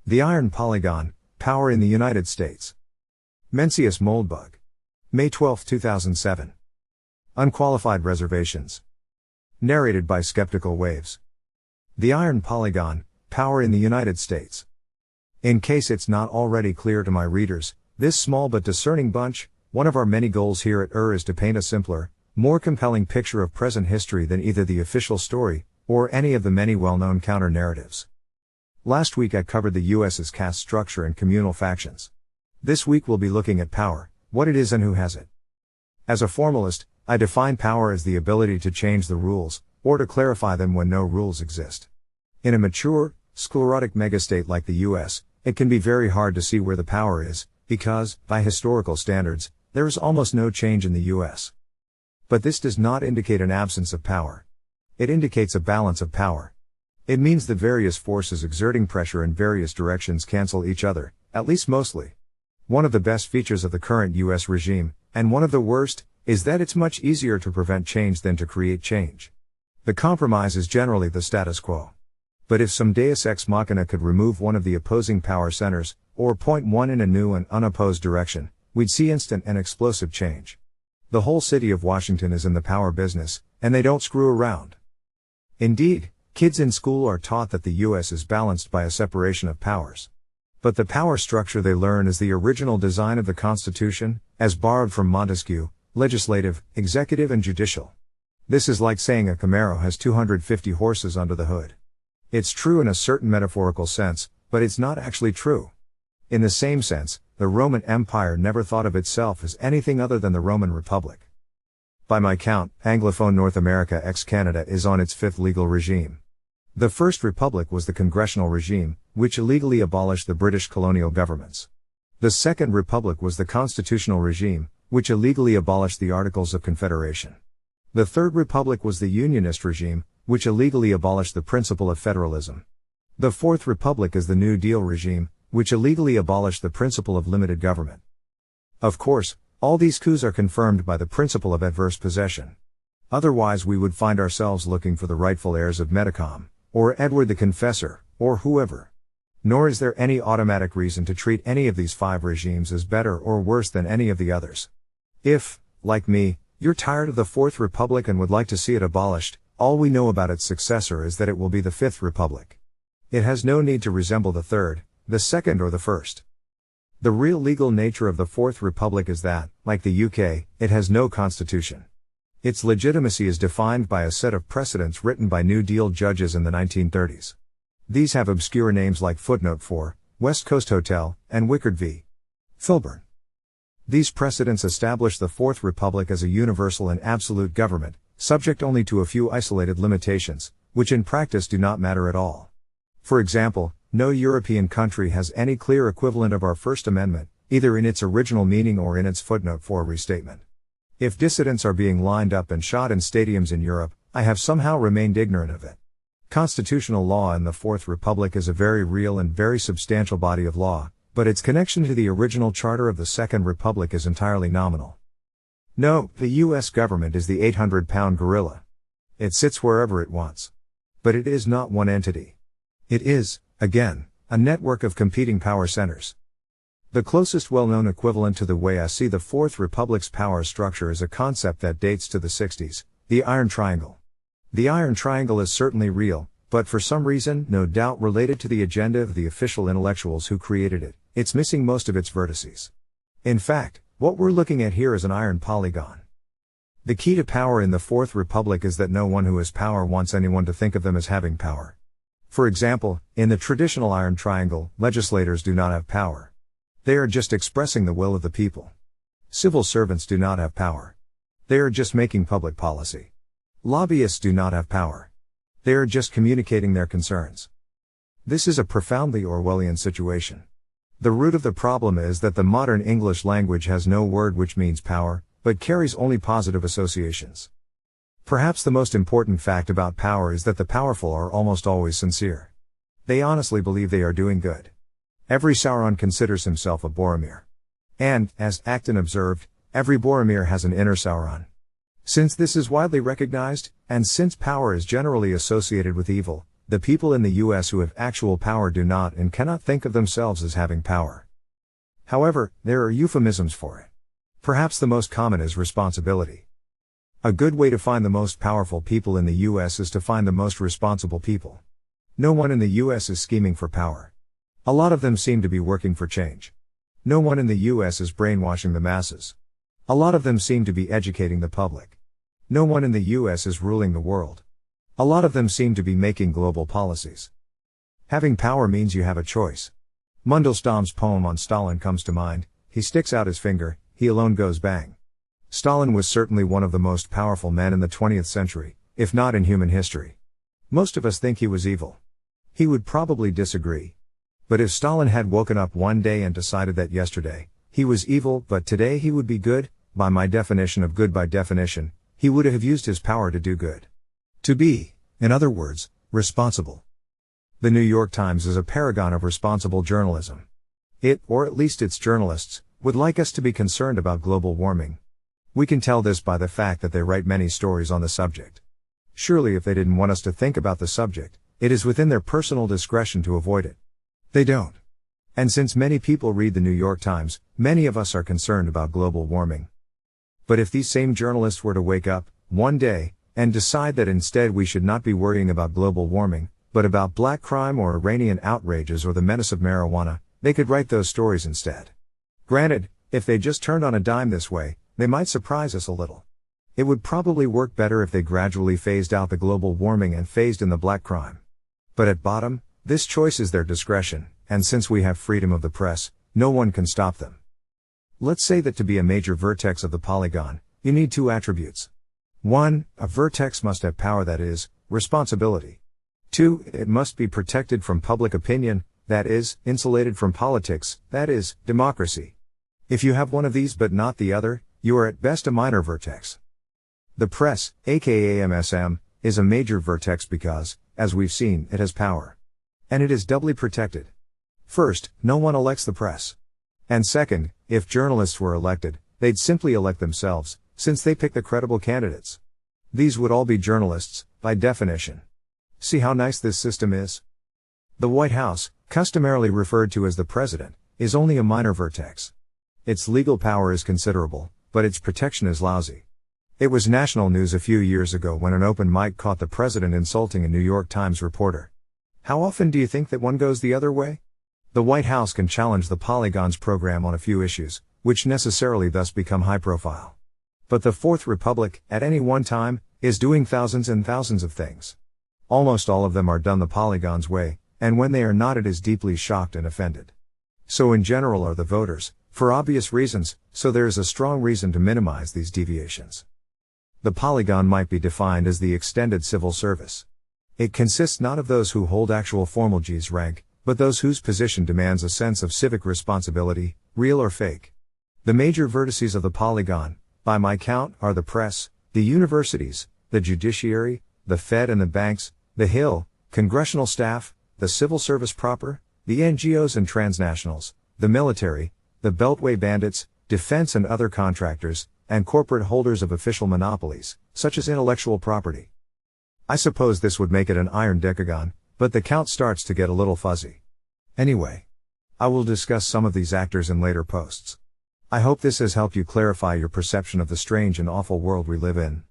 The Iron Polygon, Power in the United States. Mencius Moldbug. May 12, 2007. Unqualified Reservations. Narrated by Skeptical Waves. The Iron Polygon, Power in the United States. In case it's not already clear to my readers, this small but discerning bunch, one of our many goals here at is to paint a simpler, more compelling picture of present history than either the official story, or any of the many well-known counter-narratives. Last week I covered the US's caste structure and communal factions. This week we'll be looking at power, what it is and who has it. As a formalist, I define power as the ability to change the rules, or to clarify them when no rules exist. In a mature, sclerotic megastate like the US, it can be very hard to see where the power is, because, by historical standards, there is almost no change in the US. But this does not indicate an absence of power. It indicates a balance of power. It means that various forces exerting pressure in various directions cancel each other, at least mostly. One of the best features of the current US regime, and one of the worst, is that it's much easier to prevent change than to create change. The compromise is generally the status quo. But if some deus ex machina could remove one of the opposing power centers, or point one in a new and unopposed direction, we'd see instant and explosive change. The whole city of Washington is in the power business, and they don't screw around. Indeed, kids in school are taught that the US is balanced by a separation of powers. But the power structure they learn is the original design of the Constitution, as borrowed from Montesquieu: legislative, executive and judicial. This is like saying a Camaro has 250 horses under the hood. It's true in a certain metaphorical sense, but it's not actually true. In the same sense, the Roman Empire never thought of itself as anything other than the Roman Republic. By my count, Anglophone North America ex-Canada is on its fifth legal regime. The First Republic was the congressional regime, which illegally abolished the British colonial governments. The Second Republic was the constitutional regime, which illegally abolished the Articles of Confederation. The Third Republic was the Unionist regime, which illegally abolished the principle of federalism. The Fourth Republic is the New Deal regime, which illegally abolished the principle of limited government. Of course, all these coups are confirmed by the principle of adverse possession. Otherwise we would find ourselves looking for the rightful heirs of Metacom, or Edward the Confessor, or whoever. Nor is there any automatic reason to treat any of these five regimes as better or worse than any of the others. If, like me, you're tired of the Fourth Republic and would like to see it abolished, all we know about its successor is that it will be the Fifth Republic. It has no need to resemble the Third, the Second or the First. The real legal nature of the Fourth Republic is that, like the UK, it has no constitution. Its legitimacy is defined by a set of precedents written by New Deal judges in the 1930s. These have obscure names like Footnote 4, West Coast Hotel, and Wickard v. Filburn. These precedents establish the Fourth Republic as a universal and absolute government, subject only to a few isolated limitations, which in practice do not matter at all. For example, no European country has any clear equivalent of our First Amendment, either in its original meaning or in its Footnote 4 restatement. If dissidents are being lined up and shot in stadiums in Europe, I have somehow remained ignorant of it. Constitutional law in the Fourth Republic is a very real and very substantial body of law, but its connection to the original charter of the Second Republic is entirely nominal. No, the US government is the 800-pound gorilla. It sits wherever it wants. But it is not one entity. It is, again, a network of competing power centers. The closest well-known equivalent to the way I see the Fourth Republic's power structure is a concept that dates to the 60s, the Iron Triangle. The Iron Triangle is certainly real, but for some reason, no doubt related to the agenda of the official intellectuals who created it, it's missing most of its vertices. In fact, what we're looking at here is an iron polygon. The key to power in the Fourth Republic is that no one who has power wants anyone to think of them as having power. For example, in the traditional Iron Triangle, legislators do not have power. They are just expressing the will of the people. Civil servants do not have power. They are just making public policy. Lobbyists do not have power. They are just communicating their concerns. This is a profoundly Orwellian situation. The root of the problem is that the modern English language has no word which means power, but carries only positive associations. Perhaps the most important fact about power is that the powerful are almost always sincere. They honestly believe they are doing good. Every Sauron considers himself a Boromir. And, as Acton observed, every Boromir has an inner Sauron. Since this is widely recognized, and since power is generally associated with evil, the people in the US who have actual power do not and cannot think of themselves as having power. However, there are euphemisms for it. Perhaps the most common is responsibility. A good way to find the most powerful people in the US is to find the most responsible people. No one in the US is scheming for power. A lot of them seem to be working for change. No one in the US is brainwashing the masses. A lot of them seem to be educating the public. No one in the US is ruling the world. A lot of them seem to be making global policies. Having power means you have a choice. Mandelstam's poem on Stalin comes to mind. He sticks out his finger, he alone goes bang. Stalin was certainly one of the most powerful men in the 20th century, if not in human history. Most of us think he was evil. He would probably disagree. But if Stalin had woken up one day and decided that yesterday, he was evil but today he would be good, by my definition of good by definition, he would have used his power to do good. To be, in other words, responsible. The New York Times is a paragon of responsible journalism. It, or at least its journalists, would like us to be concerned about global warming. We can tell this by the fact that they write many stories on the subject. Surely if they didn't want us to think about the subject, it is within their personal discretion to avoid it. They don't. And since many people read the New York Times, many of us are concerned about global warming. But if these same journalists were to wake up, one day, and decide that instead we should not be worrying about global warming, but about black crime or Iranian outrages or the menace of marijuana, they could write those stories instead. Granted, if they just turned on a dime this way, they might surprise us a little. It would probably work better if they gradually phased out the global warming and phased in the black crime. But at bottom, this choice is their discretion, and since we have freedom of the press, no one can stop them. Let's say that to be a major vertex of the polygon, you need two attributes. 1. A vertex must have power, that is, responsibility. 2. It must be protected from public opinion, that is, insulated from politics, that is, democracy. If you have one of these but not the other, you are at best a minor vertex. The press, aka MSM, is a major vertex because, as we've seen, it has power. And it is doubly protected. First, no one elects the press. And second, if journalists were elected, they'd simply elect themselves, since they pick the credible candidates. These would all be journalists, by definition. See how nice this system is? The White House, customarily referred to as the president, is only a minor vertex. Its legal power is considerable, but its protection is lousy. It was national news a few years ago when an open mic caught the president insulting a New York Times reporter. How often do you think that one goes the other way? The White House can challenge the Polygon's program on a few issues, which necessarily thus become high profile. But the Fourth Republic, at any one time, is doing thousands and thousands of things. Almost all of them are done the Polygon's way, and when they are not, it is deeply shocked and offended. So in general are the voters, for obvious reasons, so there is a strong reason to minimize these deviations. The Polygon might be defined as the extended civil service. It consists not of those who hold actual formal G's rank, but those whose position demands a sense of civic responsibility, real or fake. The major vertices of the Polygon, by my count, are the press, the universities, the judiciary, the Fed and the banks, the Hill, congressional staff, the civil service proper, the NGOs and transnationals, the military, the Beltway bandits, defense and other contractors, and corporate holders of official monopolies, such as intellectual property. I suppose this would make it an iron decagon, but the count starts to get a little fuzzy. Anyway, I will discuss some of these actors in later posts. I hope this has helped you clarify your perception of the strange and awful world we live in.